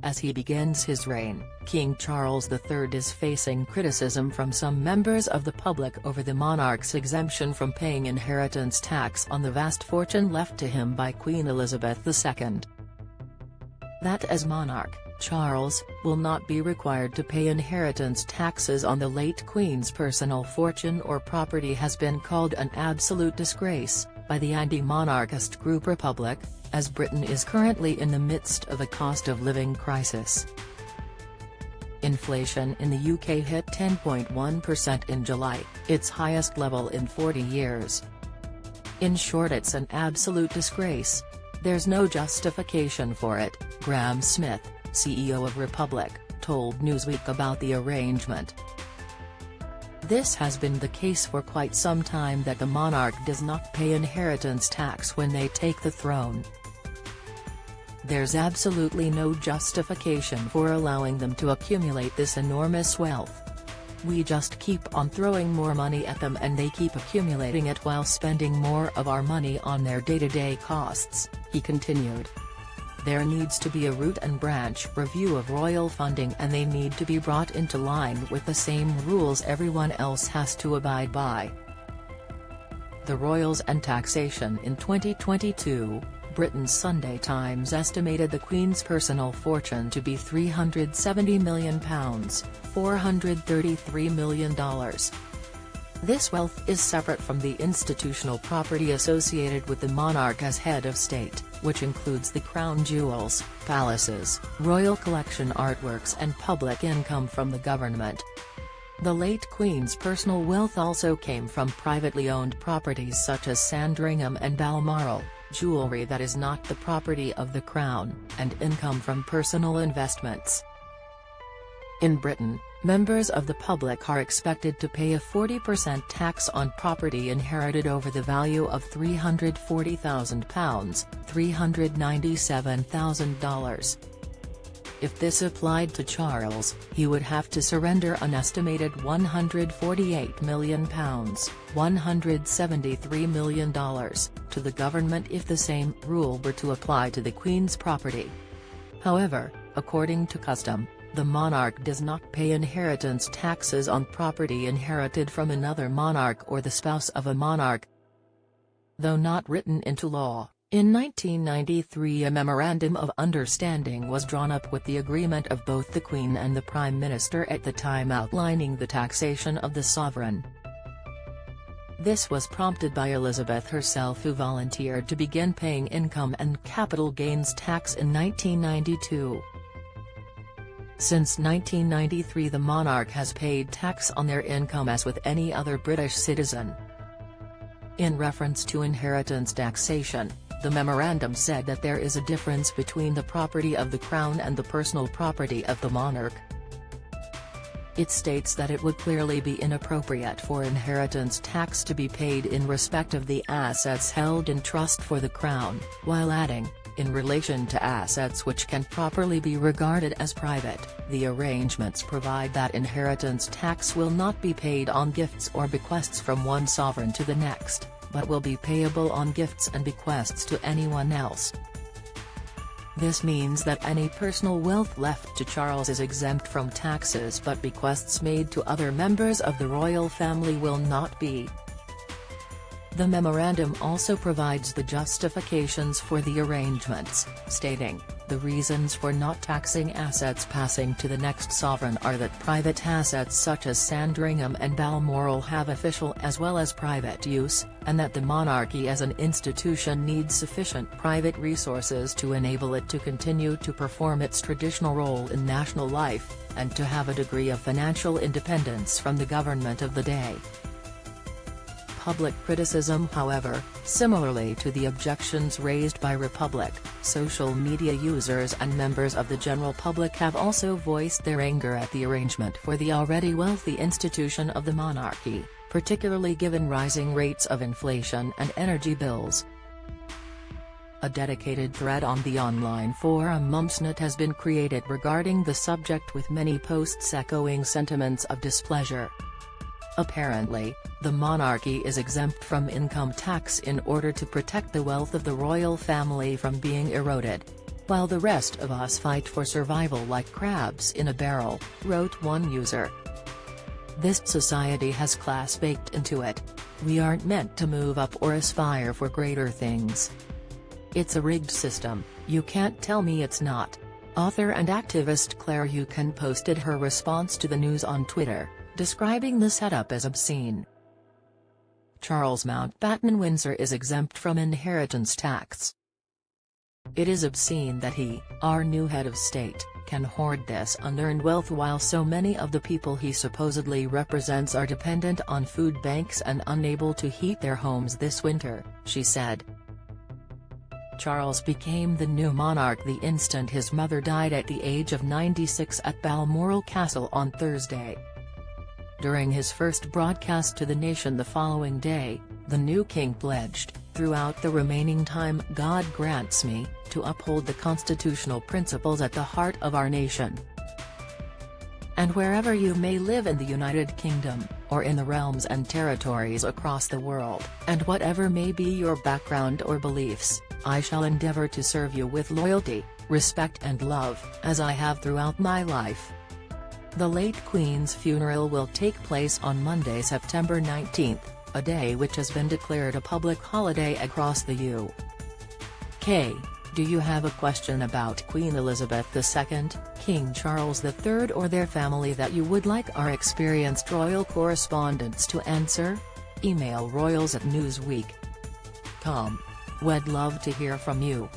as he begins his reign. King Charles III is facing criticism from some members of the public over the monarch's exemption from paying inheritance tax on the vast fortune left to him by Queen Elizabeth II. That as monarch, Charles will not be required to pay inheritance taxes on the late Queen's personal fortune or property has been called an absolute disgrace by the anti-monarchist group Republic, as Britain is currently in the midst of a cost-of-living crisis. Inflation in the UK hit 10.1% in July, its highest level in 40 years. In short, it's an absolute disgrace. There's no justification for it, Graham Smith, CEO of Republic, told Newsweek about the arrangement. This has been the case for quite some time that the monarch does not pay inheritance tax when they take the throne. There's absolutely no justification for allowing them to accumulate this enormous wealth. We just keep on throwing more money at them and they keep accumulating it while spending more of our money on their day-to-day costs, he continued. There needs to be a root and branch review of royal funding and they need to be brought into line with the same rules everyone else has to abide by. The Royals and Taxation in 2022, Britain's Sunday Times estimated the Queen's personal fortune to be £370 million, $433 million. This wealth is separate from the institutional property associated with the monarch as head of state, which includes the crown jewels, palaces, royal collection artworks and public income from the government. The late Queen's personal wealth also came from privately owned properties such as Sandringham and Balmoral, jewellery that is not the property of the Crown, and income from personal investments. In Britain, members of the public are expected to pay a 40% tax on property inherited over the value of £340,000, $397,000. If this applied to Charles, he would have to surrender an estimated £148 million, $173 million, to the government if the same rule were to apply to the Queen's property. However, according to custom, the monarch does not pay inheritance taxes on property inherited from another monarch or the spouse of a monarch. Though not written into law, in 1993 a Memorandum of Understanding was drawn up with the agreement of both the Queen and the Prime Minister at the time outlining the taxation of the sovereign. This was prompted by Elizabeth herself, who volunteered to begin paying income and capital gains tax in 1992. Since 1993 the monarch has paid tax on their income as with any other British citizen. In reference to inheritance taxation, the memorandum said that there is a difference between the property of the Crown and the personal property of the monarch. It states that it would clearly be inappropriate for inheritance tax to be paid in respect of the assets held in trust for the Crown, while adding, in relation to assets which can properly be regarded as private, the arrangements provide that inheritance tax will not be paid on gifts or bequests from one sovereign to the next, but will be payable on gifts and bequests to anyone else. This means that any personal wealth left to Charles is exempt from taxes, but bequests made to other members of the royal family will not be. The memorandum also provides the justifications for the arrangements, stating, "The reasons for not taxing assets passing to the next sovereign are that private assets such as Sandringham and Balmoral have official as well as private use, and that the monarchy as an institution needs sufficient private resources to enable it to continue to perform its traditional role in national life, and to have a degree of financial independence from the government of the day." Public criticism, however, similarly to the objections raised by Republic, social media users and members of the general public have also voiced their anger at the arrangement for the already wealthy institution of the monarchy, particularly given rising rates of inflation and energy bills. A dedicated thread on the online forum Mumsnet has been created regarding the subject, with many posts echoing sentiments of displeasure. Apparently, the monarchy is exempt from income tax in order to protect the wealth of the royal family from being eroded. while the rest of us fight for survival like crabs in a barrel," wrote one user. "This society has class baked into it. We aren't meant to move up or aspire for greater things. It's a rigged system, you can't tell me it's not." Author and activist Claire Eucken posted her response to the news on Twitter, describing the setup as obscene. Charles Mountbatten Windsor is exempt from inheritance tax. "It is obscene that he, our new head of state, can hoard this unearned wealth while so many of the people he supposedly represents are dependent on food banks and unable to heat their homes this winter," she said. Charles became the new monarch the instant his mother died at the age of 96 at Balmoral Castle on Thursday. During his first broadcast to the nation the following day, the new king pledged, "Throughout the remaining time God grants me, to uphold the constitutional principles at the heart of our nation. And wherever you may live in the United Kingdom, or in the realms and territories across the world, and whatever may be your background or beliefs, I shall endeavour to serve you with loyalty, respect and love, as I have throughout my life." The late Queen's funeral will take place on Monday, September 19, a day which has been declared a public holiday across the UK. Do you have a question about Queen Elizabeth II, King Charles III or their family that you would like our experienced royal correspondents to answer? Email royals@newsweek.com. We'd love to hear from you.